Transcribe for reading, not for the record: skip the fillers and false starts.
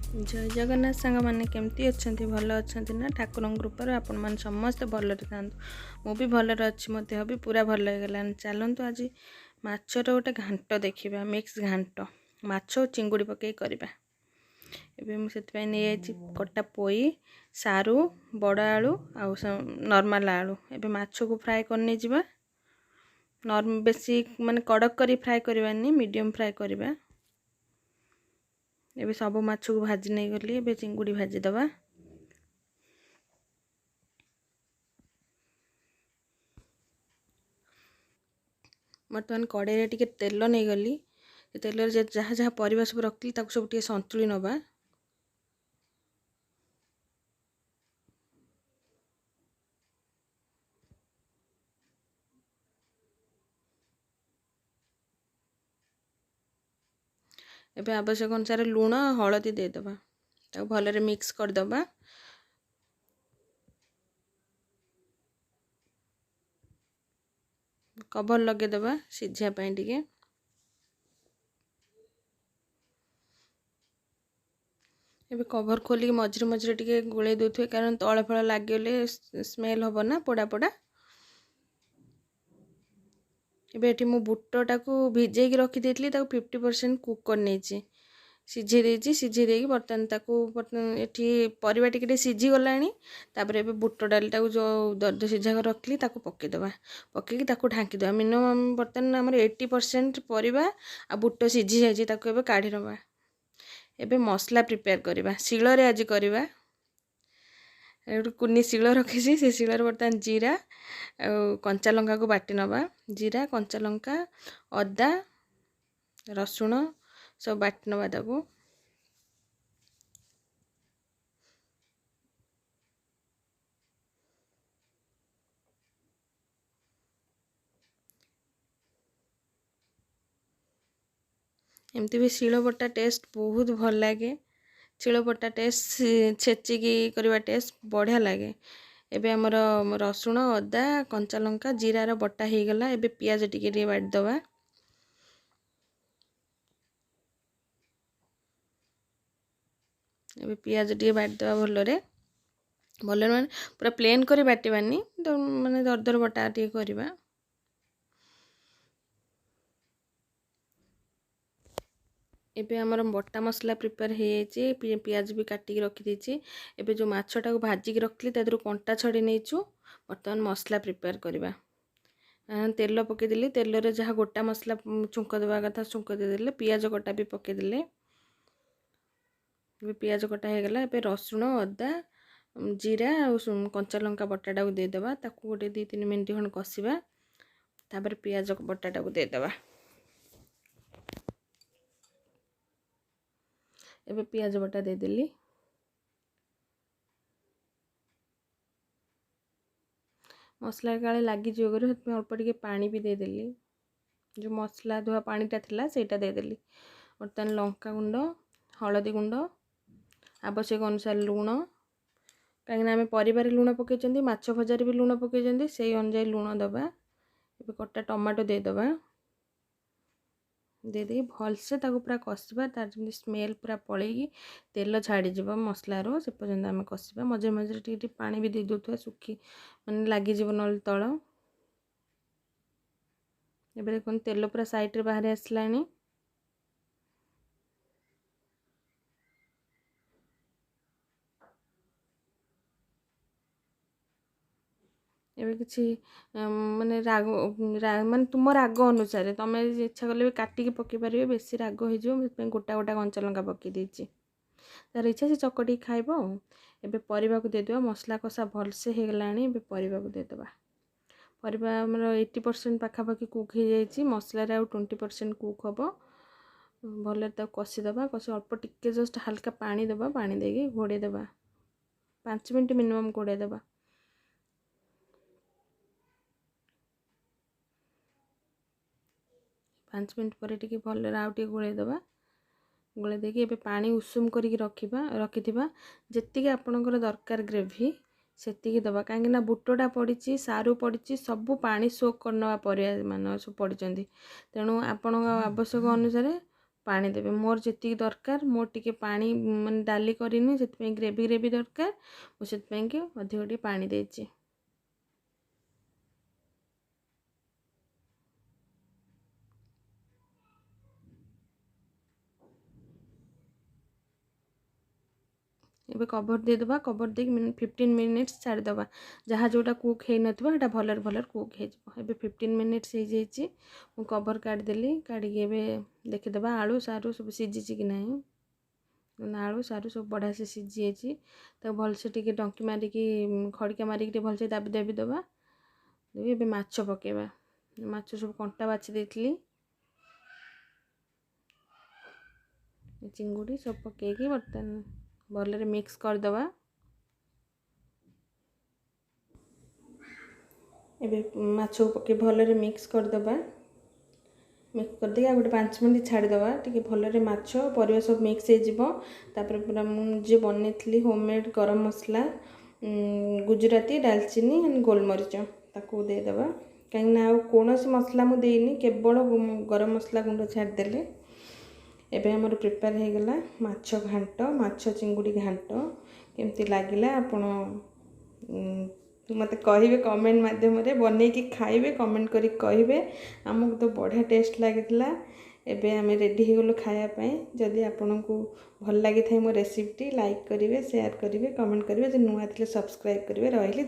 जय जगन्नाथ सांग मैंने केमती अच्छा भल अच्छा ना ठाकुर कृपार आपण मैंने समस्ते भलरे था मु भी भलरे अच्छी मो देह भी पूरा भल होगा। चलतु आज माछर गोटे घांट देखा मिक्स घांट माछ और चिंगुड़ी पकई करवा। एबे मुझे नहीं कटा पोई सारू बड़ आलू आउ नॉर्मल आलू एबे माछ को फ्राए करने जावा। बेसी माने कड़क करी फ्राए करवानी मीडियम फ्राए करवा। एबे सब माछ को भाजी नहीं गली एबे चिंगुड़ी भाजी दबा। बर्तमान कड़े टिके तेल नहीं गली तेल जहाँ जहाँ परिवा सब रखी सब टे संतुली नवा। एबे आवश्यक अनुसार लुण हलदी देदबा भलरे मिक्स करदबा। कवर लगेदबा सिझा पाई टिके। एबे कवर खोलिक मझे मझे टिके गोले दउथुए कारण तळ फळ लागले स्मेल हबो ना पोड़ा पोड़ा। एबे एठी मु बुट्टटा को भिजेक रखी देतली 50% कुक कर नेची सिझे देची सिझे देकी बर्तन ताकू एठी परिबा टिके सिझी गलानी। तापर एबे बुट्ट डालटा को जो दर्द सिझा कर रखली ताकू पके दबा पकेकी ताकू ढांकी दबा। मिनिमम बर्तन हमर 80% परिबा आ बुट्ट सिझी जायछि ताकू एबे काढी नबा। एबे मसला प्रिपेयर करबा शिଳରେ आज करबा। एबे कुनी शिଳ रखिछि से शिଳରେ बर्तन जीरा कंचा लंका को बाटी नबा। जीरा कंचा लंका अदा रसुण सब बाटी नबा ताकू। एमती भी शिଳ बटा टेस्ट बहुत भल लगे। शिଳ बटा टेस्ट छेचिकी करवा टेस्ट बढ़िया लगे। एबे हमर रसुण अदा कंचा लंका जीरार बटा हो गला। एबे पियाज टिके बाटी दबा। एबे पियाज टिके बाटी दबा भलरे भलरे माने पूरा प्लेन करी बाटीबानी तो माने दरदर बटा टिके करबा। एबे हमर बटा मसला प्रिपेयर हो जाइए पियाज भी काटिक रखी देछि। एबे जो माछटा को भाजिक रखली तादर कंटा छड़ी नेचु बर्तमान मसला प्रिपेयर करबा। तेल पकेदेली तेल रे जहाँ गोटा मसला छुंक देवा कथा छुंक देदेले पियाज कटा भी पकेदेले। पियाज कटा हो गला। एबे रसुण अदा जीरा और कंचा लंका बटाटा को देदेबा ताकू गोटे 2-3 मिनट खन कसिबा। तापर पियाज बटाटा को देदेबा। एबे पियाज बटा देदेली। मसला काले लगी जोगर अल्प टिके पानी भी देदेली। जो मसला धुआ पानीटा थिला सेटा देदेली। बर्तमान लंका गुंड हलदी गुंड आवश्यक अनुसार लुण कहीं आम परिवार लुण पकई माछ भजार भी लुण पकई से अनुसार लुण दबा। एबे कटा टमाटो देदबा देदी भलसे ताको पूरा कषा तार जमी स्मेल पूरा पलैकी तेल छाड़ीज मसलार से पर्यंत आम कषा मझे मझे टी पानी भी दे दूथुआ सुखी माने लगिज ना तल। एबे देखो तेल पूरा साइड रे बाहर आसलानी। एबे किसी माने राग माने तुम राग अनुसार तुम इच्छा कले भी काटिकी पकई पारे बेसी राग हो गोटा गोटा कंचा लंका पकई देछि तार इच्छा से चकटी खाइब। एबे परिबा को देदेबा मसला कषा भलसे हो गलानी। एबे परिबा को देदेबा परिबा हमर 80% पाखापाखि कुक हो जाइछि मसला रे 20% कुक हबो। भले तो कषिदबा कषि अल्प टिके जस्ट हल्का पानी दबा पानी देके घोड़े दबा 5 मिनट मिनिमम घोड़े दबा। 5 मिनट पर टिके भल आउ टिके गोले दबा गोले देके एबे पानी उषुम करिक रखिथिबा जेतिके आपनकर दरकार ग्रेवी सेतिकी दबा कहीं ना बुटटा पड़ी सारू पड़ी सबू पानी सोक करना परिया मान सब पड़ी तेणु आपण आवश्यक अनुसार ପାଣି ଦେବେ। ମୋର ଯେତିକି ଦରକାର, ମୋର ଟିକେ ପାଣି ମାନେ ଡାଲି କରିନି, ସେଥିପାଇଁ ଗ୍ରେଭି ଦରକାର, ମୁଁ ସେଥିପାଇଁକି ଅଧିକ ଟିକେ ପାଣି ଦେଇଛି। ଏବେ କଭର୍ ଦେଇଦେବା। କଭର୍ ଦେଇକି 15 ମିନିଟ୍ସ ଛାଡ଼ିଦେବା। ଯାହା ଯେଉଁଟା କୁକ୍ ହେଇନଥିବ ସେଇଟା ଭଲରେ କୁକ୍ ହେଇଯିବ। ଏବେ 15 ମିନିଟ୍ସ ହେଇଯାଇଛି, ମୁଁ କଭର୍ କାଢ଼ିଦେଲି। କାଢ଼ିକି ଏବେ ଦେଖିଦେବା ଆଳୁ ସାରୁ ସବୁ ସିଝିଛି କି ନାହିଁ। ଆଳୁ ସାରୁ ସବୁ ବଢ଼ିଆ ସେ ସିଝି ଯାଇଛି। ତାକୁ ଭଲସେ ଟିକେ ଡଙ୍କି ମାରିକି ଖଡ଼ିକା ମାରିକି ଟିକେ ଭଲସେ ଦାବି ଦେବା। ଏବେ ମାଛ ପକାଇବା। ମାଛ ସବୁ କଣ୍ଟା ବାଛି ଦେଇଥିଲି, ଚିଙ୍ଗୁଡ଼ି ସବୁ ପକାଇକି ବର୍ତ୍ତମାନ ଭଲରେ ମିକ୍ସ କରିଦେବା। ଏବେ ମାଛକୁ ପକାଇ ଭଲରେ ମିକ୍ସ କରିଦେବା। ମିକ୍ସ କରିଦେଇକି ଆଉ ଗୋଟେ 5 ମିନିଟ୍ ଛାଡ଼ିଦେବା। ଟିକେ ଭଲରେ ମାଛ ପରିବା ସବୁ ମିକ୍ସ ହେଇଯିବ। ତାପରେ ପୁରା ମୁଁ ଯିଏ ବନେଇଥିଲି ହୋମମେଡ଼୍ ଗରମ ମସଲା, ଗୁଜୁରାତି, ଡାଲଚିନି ଆଣ୍ଡ ଗୋଲମରିଚ ତାକୁ ଦେଇଦେବା। କାହିଁକିନା ଆଉ କୌଣସି ମସଲା ମୁଁ ଦେଇନି, କେବଳ ଗରମ ମସଲା ଗୁଣ୍ଡ ଛାଡ଼ିଦେଲେ। ଏବେ ଆମର ପ୍ରିପେୟାର ହେଇଗଲା ମାଛ ଘାଣ୍ଟ, ମାଛ ଚିଙ୍ଗୁଡ଼ି ଘାଣ୍ଟ। କେମିତି ଲାଗିଲା ଆପଣ ମୋତେ କହିବେ କମେଣ୍ଟ ମାଧ୍ୟମରେ, ବନେଇକି ଖାଇବେ, କମେଣ୍ଟ କରିକି କହିବେ। ଆମକୁ ତ ବଢ଼ିଆ ଟେଷ୍ଟ ଲାଗିଥିଲା। ଏବେ ଆମେ ରେଡ଼ି ହେଇଗଲୁ ଖାଇବା ପାଇଁ। ଯଦି ଆପଣଙ୍କୁ ଭଲ ଲାଗିଥାଏ ମୋ ରେସିପିଟି, ଲାଇକ୍ କରିବେ, ସେୟାର କରିବେ, କମେଣ୍ଟ କରିବେ। ଯଦି ନୂଆ ଥିଲେ ସବସ୍କ୍ରାଇବ୍ କରିବେ। ରହିଲି।